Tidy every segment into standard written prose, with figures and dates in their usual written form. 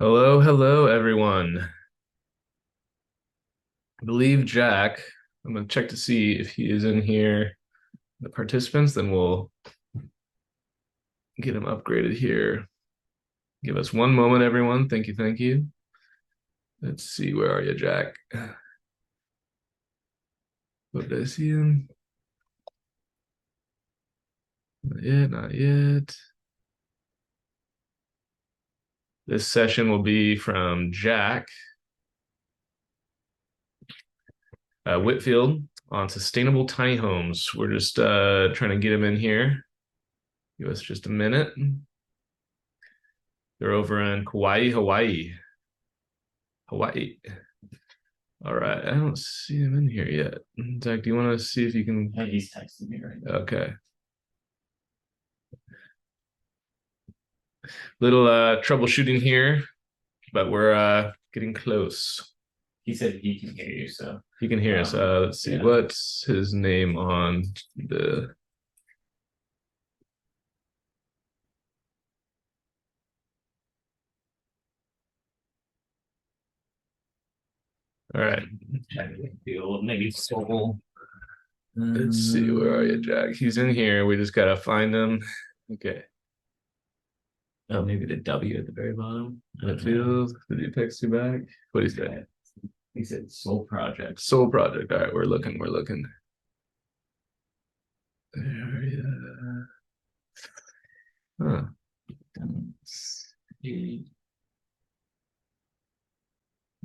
Hello, hello, everyone. I believe Jack, I'm going to check to see if he is in here. The participants, then we'll get him upgraded here. Give us one moment, everyone. Thank you, thank you. Let's see, where are you, Jack? What did I see him? Not yet, not yet. This session will be from Jack Whitfield on sustainable tiny homes. We're just trying to get him in here. Give us just a minute. They're over in Kauai, Hawaii. Hawaii. All right, I don't see him in here yet. Zach, do you want to see if you can? Yeah, he's texting me right now. Okay. Little troubleshooting here, but we're getting close. He said he can hear you, so He can hear us. Let's see, yeah. what's his name on the? All right, Maybe Soul. let's see. Where are you, Jack? He's in here. We just gotta find him. Okay. Oh, maybe the W at the very bottom. Whitfield, did he text you back? What did he say? He said Soul Project. Soul Project. All right, we're looking. We're looking. There he is. Huh. Yeah,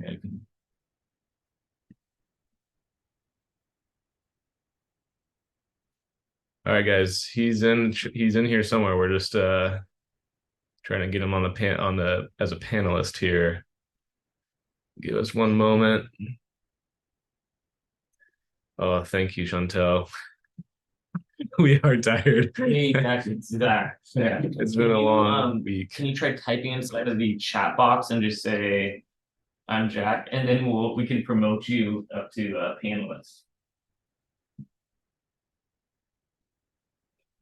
I can- All right, guys. He's in here somewhere. We're just trying to get him on the pan on the as a panelist here. Give us one moment. Oh, thank you, Chantel. We are tired. Hey, actually, that. Yeah. It's been a long week. Can you try typing inside of the chat box and just say, "I'm Jack," and then we can promote you up to a panelist.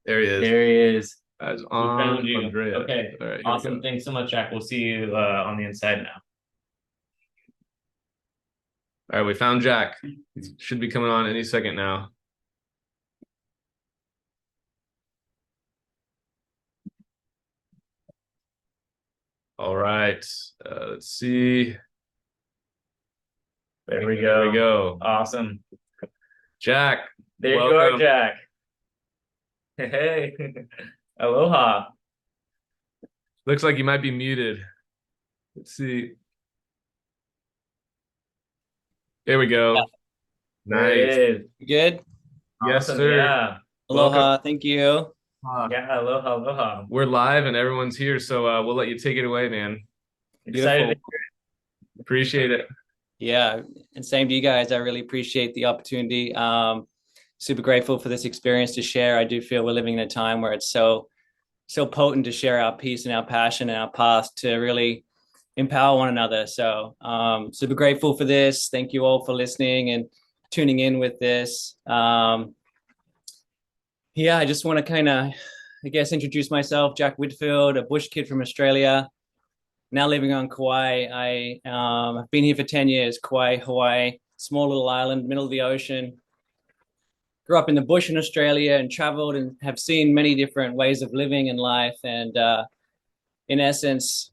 There he is. There he is. As We on found you. Andrea. Okay. All right, Awesome. Thanks so much, Jack. We'll see you on the inside now. All right, we found Jack. He should be coming on any second now. All right. Let's see. There we There we go. go. Awesome. Jack. There you welcome. are, Jack. Hey. Aloha. Looks like you might be muted. Let's see. There we go. There it Nice. is. Good. Yes, Awesome. sir. Yeah. Aloha. Welcome. Thank you. Yeah. Aloha. Aloha. We're live and everyone's here, so we'll let you take it away, man. Excited. Appreciate it. Yeah, and same to you guys. I really appreciate the opportunity. Super grateful for this experience to share. I do feel we're living in a time where it's so potent to share our peace and our passion and our path to really empower one another. So super grateful for this. Thank you all for listening and tuning in with this. Yeah, I just want to kind of, I guess, introduce myself. Jack Whitfield, a bush kid from Australia, now living on Kauai. I've been here for 10 years, Kauai, Hawaii, small little island, middle of the ocean. Grew up in the bush in Australia and traveled and have seen many different ways of living and life. And in essence,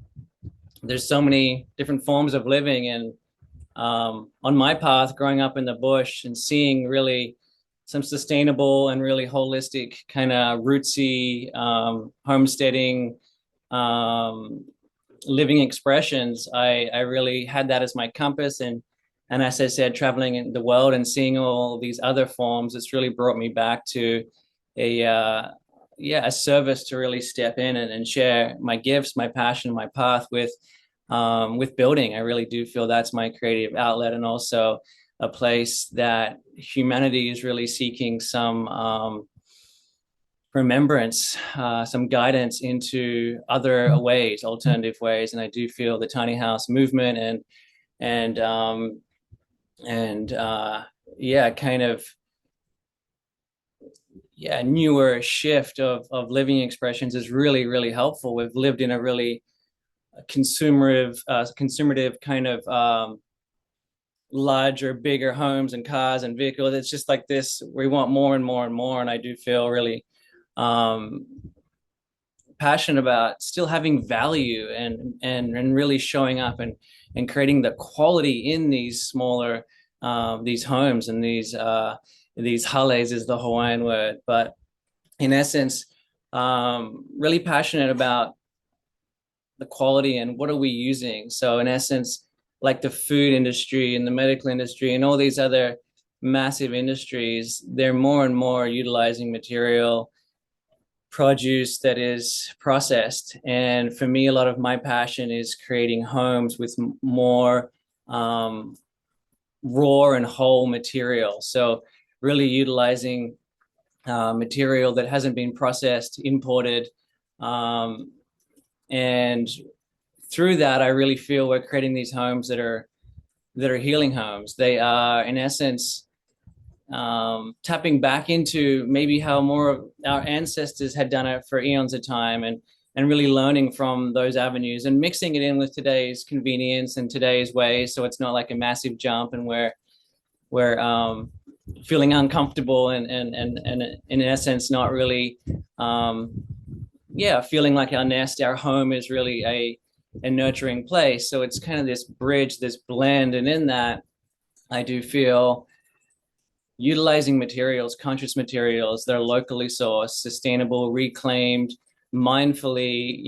there's so many different forms of living. And on my path, growing up in the bush and seeing really some sustainable and really holistic kind of rootsy homesteading living expressions, I really had that as my compass. And as I said, traveling in the world and seeing all these other forms, it's really brought me back to a service to really step in and share my gifts, my passion, my path with building. I really do feel that's my creative outlet, and also a place that humanity is really seeking some remembrance, some guidance into other ways, alternative ways. And I do feel the tiny house movement and kind of newer shift of living expressions is really, really helpful. We've lived in a really consumative kind of larger, bigger homes and cars and vehicles. It's just like this. We want more and more and more, and I do feel really um, passionate about still having value and really showing up and creating the quality in these smaller these homes and these hales is the Hawaiian word, but in essence, really passionate about the quality and what are we using. So in essence, like the food industry and the medical industry and all these other massive industries, they're more and more utilizing material produce that is processed. And for me, a lot of my passion is creating homes with more raw and whole material. So really utilizing material that hasn't been processed, imported, and through that, I really feel we're creating these homes that are healing homes. They are, in essence, tapping back into maybe how more of our ancestors had done it for eons of time, and really learning from those avenues and mixing it in with today's convenience and today's ways, so it's not like a massive jump and we're feeling uncomfortable and in essence not really feeling like our nest, our home is really a nurturing place. So it's kind of this bridge, this blend, and in that I do feel utilizing materials, conscious materials that are locally sourced, sustainable, reclaimed, mindfully,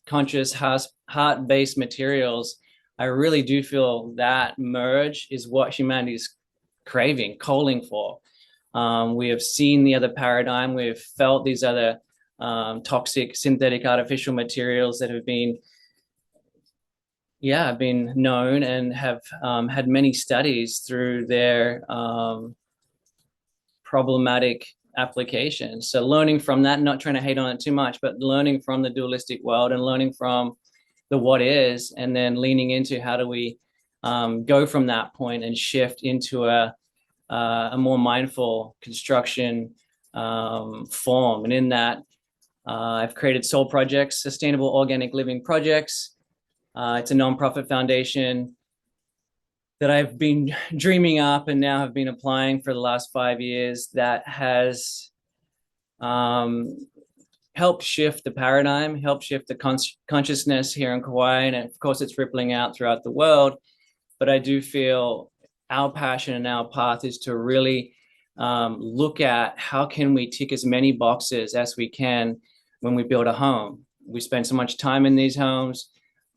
conscious heart-based materials. I really do feel that merge is what humanity's craving, calling for. We have seen the other paradigm. We've felt these other toxic synthetic artificial materials that have been known and have had many studies through their problematic applications. So learning from that, not trying to hate on it too much, but learning from the dualistic world and learning from the what is, and then leaning into how do we go from that point and shift into a more mindful construction form. And in that, I've created soul projects, sustainable organic living projects. It's a nonprofit foundation that I've been dreaming up and now have been applying for the last 5 years that has helped shift the paradigm, helped shift the consciousness here in Kauai. And of course, it's rippling out throughout the world. But I do feel our passion and our path is to really look at how can we tick as many boxes as we can when we build a home. We spend so much time in these homes.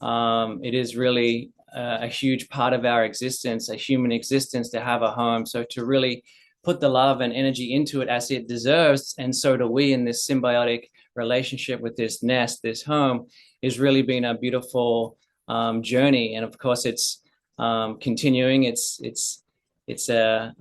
It is really a huge part of our existence, a human existence, to have a home. So to really put the love and energy into it as it deserves, and so do we, in this symbiotic relationship with this nest, this home, is really been a beautiful journey. And of course, it's continuing. It's a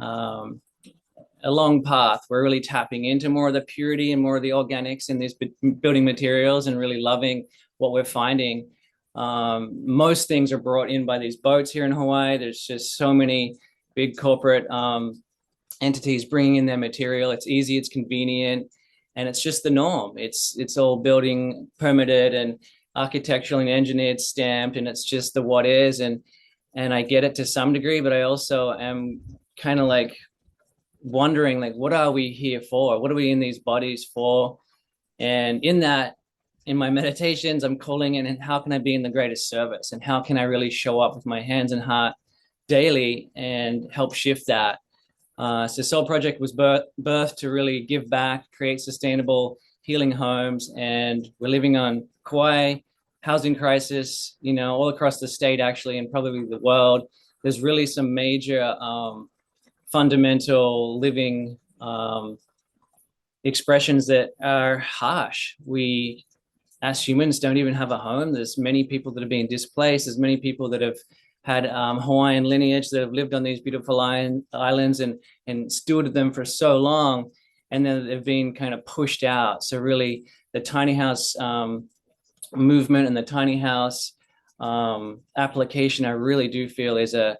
long path. We're really tapping into more of the purity and more of the organics in these building materials and really loving what we're finding. Most things are brought in by these boats here in Hawaii. There's just so many big corporate entities bringing in their material. It's easy, it's convenient, and it's just the norm. It's all building permitted and architecturally engineered, stamped, and it's just the what is. And I get it to some degree, but I also am kind of like wondering, like, what are we here for? What are we in these bodies for? And in that, in my meditations, I'm calling in, and how can I be in the greatest service? And how can I really show up with my hands and heart daily and help shift that? So Soul Project was birthed to really give back, create sustainable healing homes. And we're living on Kauai, housing crisis, all across the state, actually, and probably the world. There's really some major fundamental living expressions that are harsh. We, as humans, don't even have a home. There's many people that are being displaced. There's many people that have had Hawaiian lineage that have lived on these beautiful islands and stewarded them for so long, and then they've been kind of pushed out. So really, the tiny house movement and the tiny house application, I really do feel is a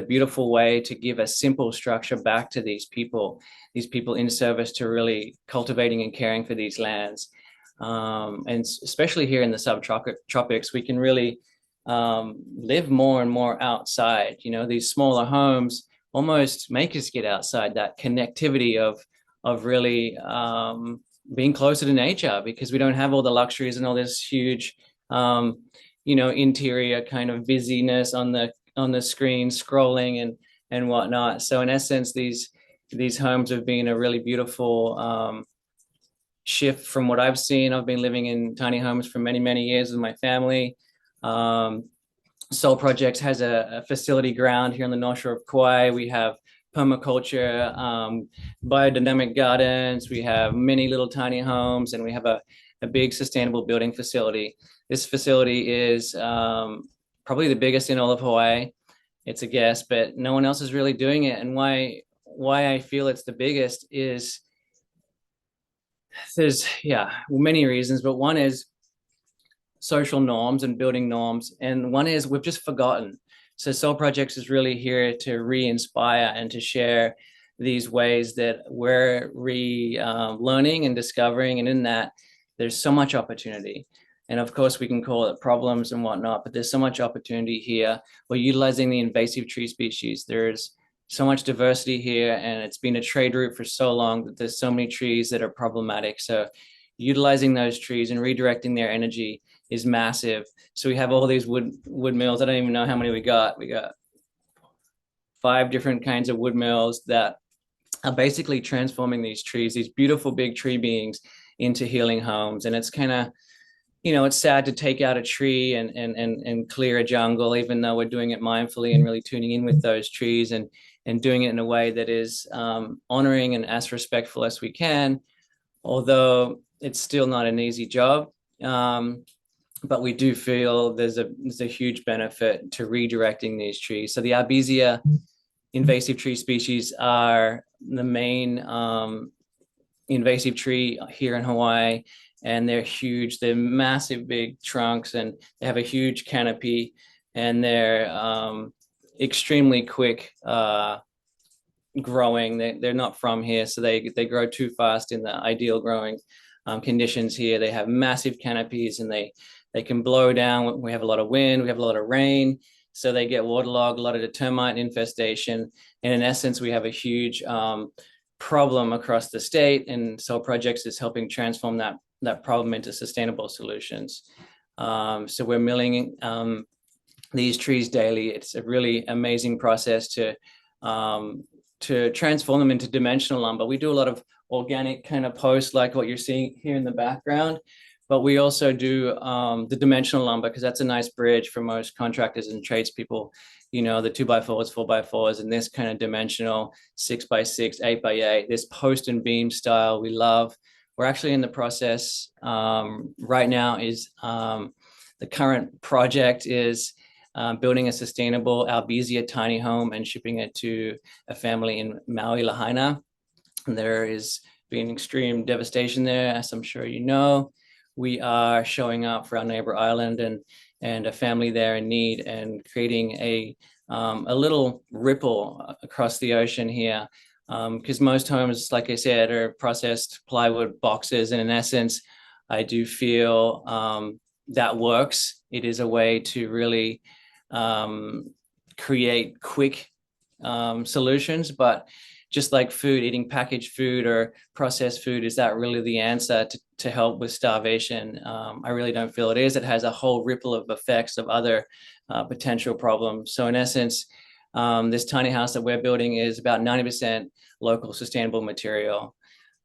beautiful way to give a simple structure back to these people in service to really cultivating and caring for these lands. And especially here in the subtropics, we can really live more and more outside. You know, these smaller homes almost make us get outside, that connectivity of really being closer to nature, because we don't have all the luxuries and all this huge interior kind of busyness on the screen scrolling and whatnot. So in essence, these homes have been a really beautiful shift from what I've seen. I've been living in tiny homes for many, many years with my family. Soul Projects has a facility ground here on the North Shore of Kauai. We have permaculture, biodynamic gardens. We have many little tiny homes, and we have a big sustainable building facility. This facility is probably the biggest in all of Hawaii. It's a guess, but no one else is really doing it. And why I feel it's the biggest is there's many reasons, but one is social norms and building norms, and one is we've just forgotten. So Soul Projects is really here to re-inspire and to share these ways that we're learning and discovering, and in that there's so much opportunity. And of course we can call it problems and whatnot, but there's so much opportunity here. We're utilizing the invasive tree species. There's so much diversity here, and it's been a trade route for so long that there's so many trees that are problematic. So utilizing those trees and redirecting their energy is massive. So we have all these wood mills. I don't even know how many we got. We got 5 different kinds of wood mills that are basically transforming these trees, these beautiful big tree beings, into healing homes. And it's kind of, it's sad to take out a tree and clear a jungle, even though we're doing it mindfully and really tuning in with those trees and doing it in a way that is honoring and as respectful as we can, although it's still not an easy job. But we do feel there's a huge benefit to redirecting these trees. So the Arbesia invasive tree species are the main invasive tree here in Hawaii, and they're huge. They're massive, big trunks, and they have a huge canopy, and they're extremely quick growing. They're not from here, so they grow too fast in the ideal growing conditions here. They have massive canopies, and they can blow down. We have a lot of wind, we have a lot of rain, so they get waterlogged, a lot of the termite infestation. And in essence, we have a huge problem across the state, and Soul Projects is helping transform that problem into sustainable solutions. So we're milling these trees daily. It's a really amazing process to transform them into dimensional lumber. We do a lot of organic kind of posts like what you're seeing here in the background, but we also do the dimensional lumber, because that's a nice bridge for most contractors and tradespeople. The 2x4s, 4x4s, and this kind of dimensional 6x6, 8x8, this post and beam style we love. We're actually in the process right now is the current project is building a sustainable Arbesia tiny home and shipping it to a family in Maui, Lahaina. There is been extreme devastation there, as I'm sure you know. We are showing up for our neighbor island and a family there in need, and creating a little ripple across the ocean here. Because most homes, like I said, are processed plywood boxes, and in essence, I do feel that works. It is a way to really create quick solutions, but just like food, eating packaged food or processed food, is that really the answer to help with starvation? I really don't feel it is. It has a whole ripple of effects of other potential problems. So in essence, this tiny house that we're building is about 90% local sustainable material.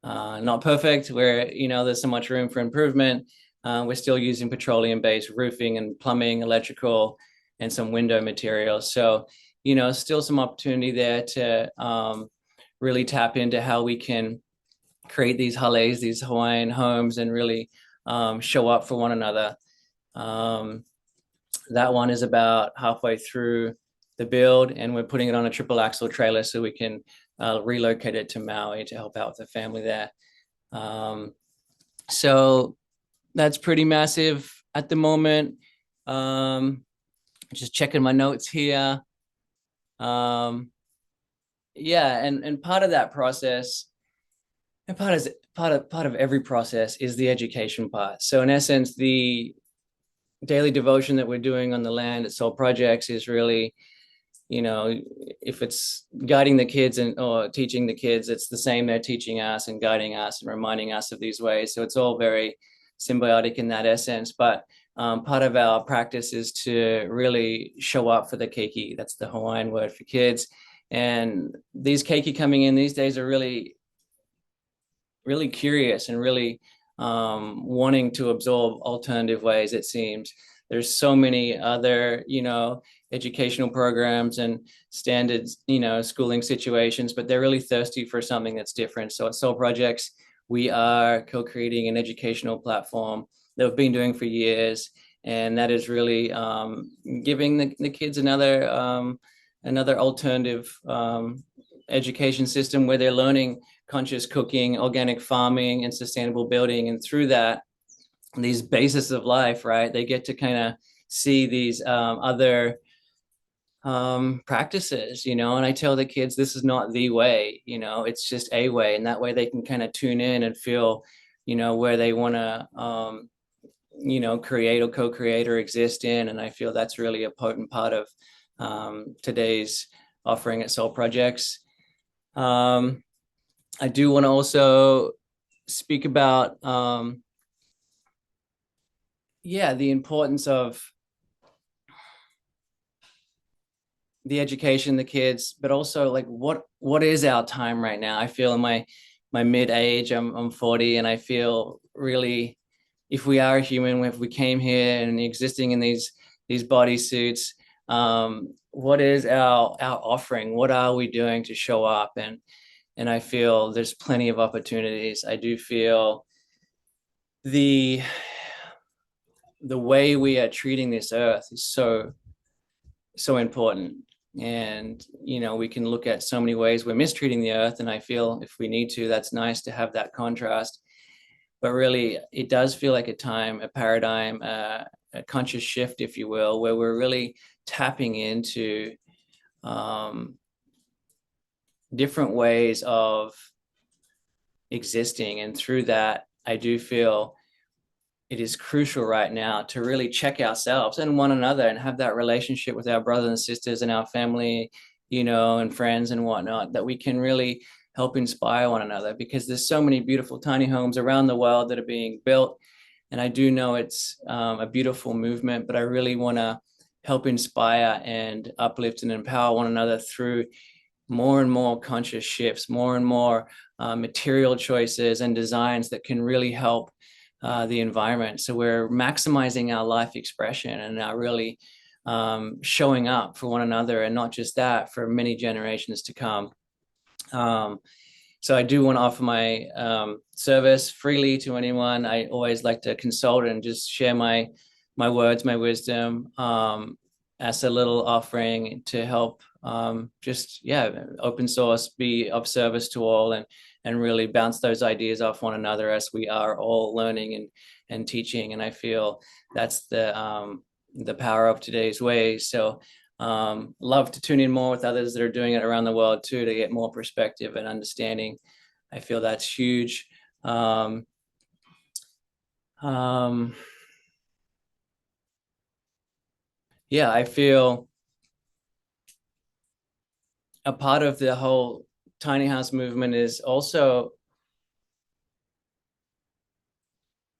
Not perfect, where there's so much room for improvement. We're still using petroleum-based roofing and plumbing, electrical, and some window materials. So still some opportunity there to really tap into how we can create these hales, these Hawaiian homes, and really show up for one another. That one is about halfway through the build, and we're putting it on a triple axle trailer so we can relocate it to Maui to help out with the family there. So that's pretty massive at the moment. Just checking my notes here. Yeah, and part of that process, and part part of every process is the education part. So in essence, the daily devotion that we're doing on the land at Soul Projects is really, if it's guiding the kids or teaching the kids, it's the same. They're teaching us and guiding us and reminding us of these ways. So it's all very symbiotic in that essence. But part of our practice is to really show up for the keiki. That's the Hawaiian word for kids. And these keiki coming in these days are really, really curious and really wanting to absorb alternative ways, it seems. There's so many other, educational programs and standards, schooling situations, but they're really thirsty for something that's different. So at Soul Projects, we are co-creating an educational platform that we've been doing for years. And that is really giving the kids another alternative education system where they're learning conscious cooking, organic farming, and sustainable building. And through that, these bases of life, right, they get to kind of see these other practices, and I tell the kids, this is not the way, it's just a way. And that way they can kind of tune in and feel, where they want to, create or co-create or exist in. And I feel that's really a potent part of today's offering at Soul Projects. I do want to also speak about, the importance of the education, the kids, but also like what is our time right now? I feel in my mid-age, I'm 40, and I feel really, if we are a human, if we came here and existing in these bodysuits, what is our offering? What are we doing to show up? And I feel there's plenty of opportunities. I do feel the way we are treating this earth is so important. And we can look at so many ways we're mistreating the earth, and I feel if we need to, that's nice to have that contrast. But really, it does feel like a time, a paradigm, a conscious shift, if you will, where we're really tapping into different ways of existing. And through that, I do feel it is crucial right now to really check ourselves and one another and have that relationship with our brothers and sisters and our family, and friends and whatnot, that we can really help inspire one another, because there's so many beautiful tiny homes around the world that are being built. And I do know it's a beautiful movement, but I really want to help inspire and uplift and empower one another through more and more conscious shifts, more and more material choices and designs that can really help the environment. So we're maximizing our life expression and are really showing up for one another, and not just that, for many generations to come. So I do want to offer my service freely to anyone. I always like to consult and just share my words, my wisdom, as a little offering to help open source, be of service to all, and really bounce those ideas off one another as we are all learning and teaching. And I feel that's the power of today's ways. So love to tune in more with others that are doing it around the world too, to get more perspective and understanding. I feel that's huge. I feel a part of the whole tiny house movement is also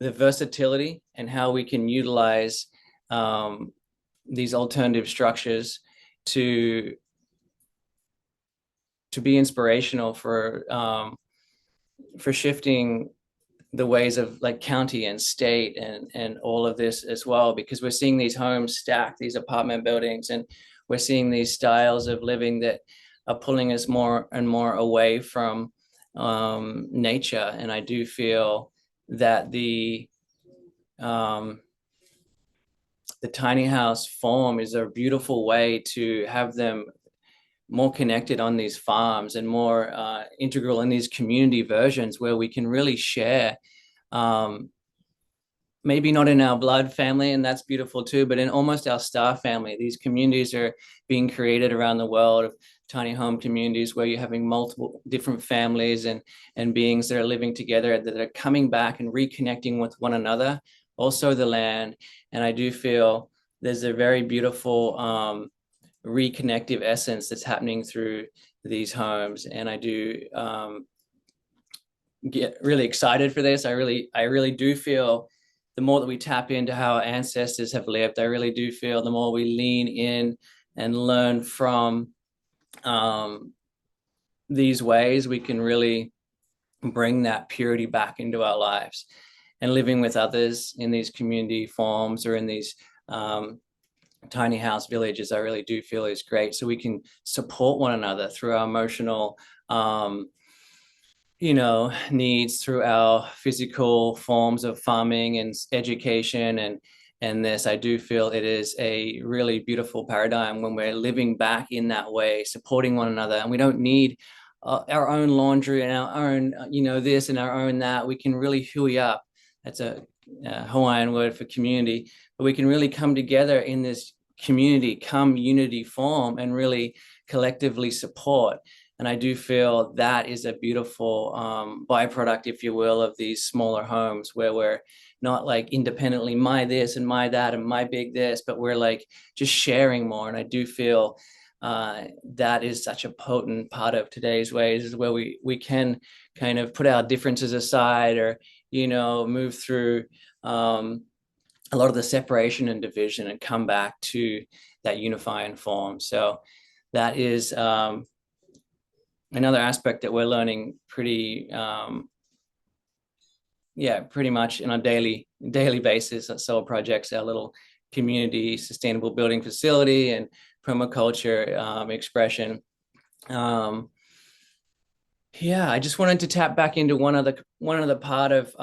the versatility and how we can utilize these alternative structures to be inspirational for shifting the ways of like county and state and all of this as well, because we're seeing these homes stacked, these apartment buildings, and we're seeing these styles of living that are pulling us more and more away from nature. And I do feel that the tiny house form is a beautiful way to have them more connected on these farms and more integral in these community versions where we can really share, maybe not in our blood family, and that's beautiful too, but in almost our star family. These communities are being created around the world of tiny home communities where you're having multiple different families and beings that are living together, that are coming back and reconnecting with one another, also the land. And I do feel there's a very beautiful reconnective essence that's happening through these homes. And I do get really excited for this. I really do feel the more that we tap into how our ancestors have lived, I really do feel the more we lean in and learn from these ways, we can really bring that purity back into our lives. And living with others in these community forms or in these tiny house villages, I really do feel is great. So we can support one another through our emotional needs, through our physical forms of farming and education and this. I do feel it is a really beautiful paradigm when we're living back in that way, supporting one another, and we don't need our own laundry and our own this and our own that. We can really hui up. That's a Hawaiian word for community, but we can really come together in this unity form and really collectively support. And I do feel that is a beautiful byproduct, if you will, of these smaller homes where we're not like independently my this and my that and my big this, but we're like just sharing more. And I do feel that is such a potent part of today's ways, is where we can kind of put our differences aside, or move through a lot of the separation and division and come back to that unifying form. So that is another aspect that we're learning pretty much on a daily basis at Soul Projects, our little community sustainable building facility and permaculture expression. I just wanted to tap back into one other part of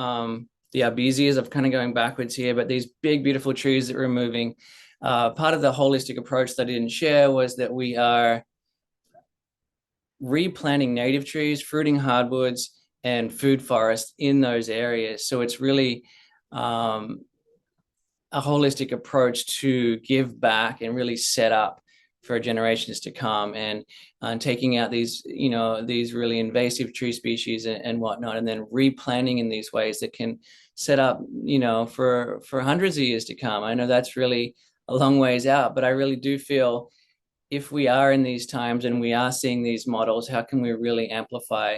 the Arbesias, of kind of going backwards here, but these big, beautiful trees that we're moving. Part of the holistic approach that I didn't share was that we are replanting native trees, fruiting hardwoods, and food forests in those areas. So it's really a holistic approach to give back and really set up for generations to come, and taking out these really invasive tree species and whatnot, and then replanting in these ways that can set up for hundreds of years to come. I know that's really a long ways out, but I really do feel if we are in these times and we are seeing these models, how can we really amplify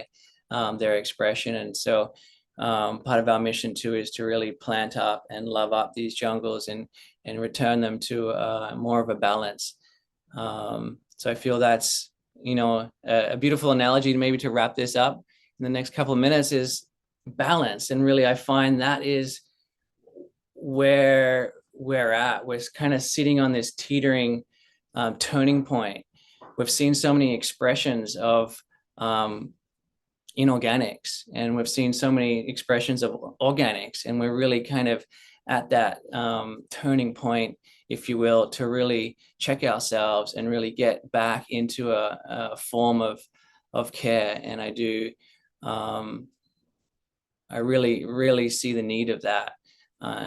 their expression? And so part of our mission too is to really plant up and love up these jungles and return them to more of a balance. So I feel that's a beautiful analogy to maybe to wrap this up in the next couple of minutes is balance. And really I find that is where we're at. We're kind of sitting on this teetering turning point. We've seen so many expressions of inorganics, and we've seen so many expressions of organics, and we're really kind of at that turning point, if you will, to really check ourselves and really get back into a form of care. And I do I really see the need of that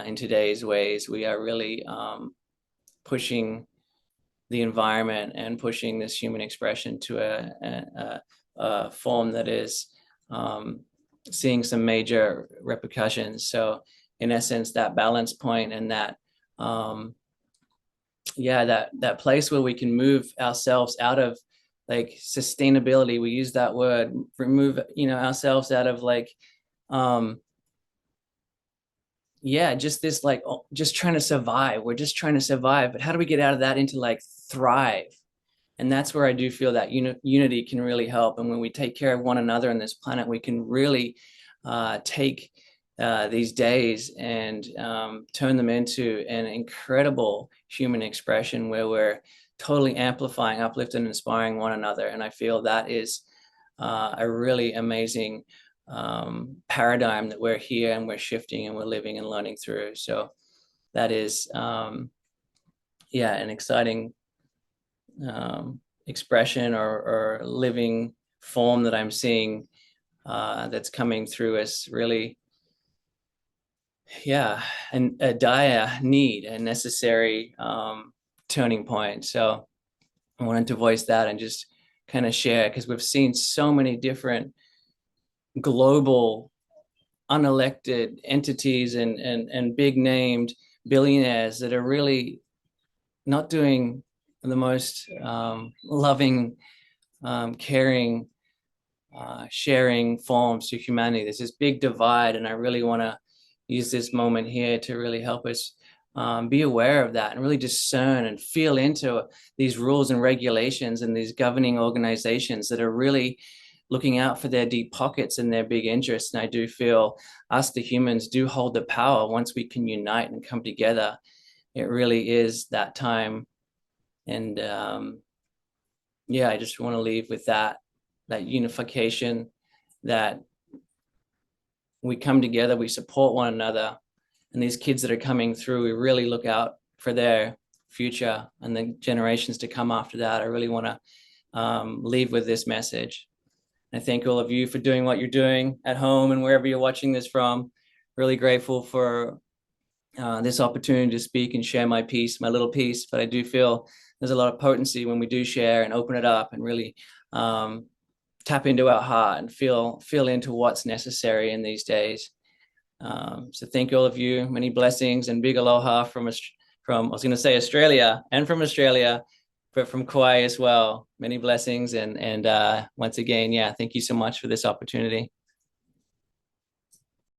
in today's ways. We are really pushing the environment and pushing this human expression to a form that is seeing some major repercussions. So in essence, that balance point and that that place where we can move ourselves out of like sustainability, we use that word, remove ourselves out of like just this like just trying to survive. We're just trying to survive, but how do we get out of that into like thrive? And that's where I do feel that unity can really help. And when we take care of one another on this planet, we can really take these days and turn them into an incredible human expression where we're totally amplifying, uplifting, and inspiring one another. And I feel that is a really amazing paradigm that we're here and we're shifting and we're living and learning through. So that is an exciting expression or living form that I'm seeing that's coming through as really and a dire need, a necessary turning point. So I wanted to voice that and just kind of share, because we've seen so many different global unelected entities and big named billionaires that are really not doing the most loving, caring, sharing forms to humanity. There's this big divide, and I really want to use this moment here to really help us be aware of that and really discern and feel into these rules and regulations and these governing organizations that are really looking out for their deep pockets and their big interests. And I do feel us, the humans, do hold the power once we can unite and come together. It really is that time. And yeah, I just want to leave with that unification, that we come together, we support one another, and these kids that are coming through, we really look out for their future and the generations to come after that. I really want to leave with this message. I thank all of you for doing what you're doing at home and wherever you're watching this from. Really grateful for this opportunity to speak and share my piece, my little piece. But I do feel there's a lot of potency when we do share and open it up and really tap into our heart and feel into what's necessary in these days. So thank all of you. Many blessings and big aloha from I was going to say Australia, and from Australia, but from Kauai as well. Many blessings and once again, yeah, thank you so much for this opportunity.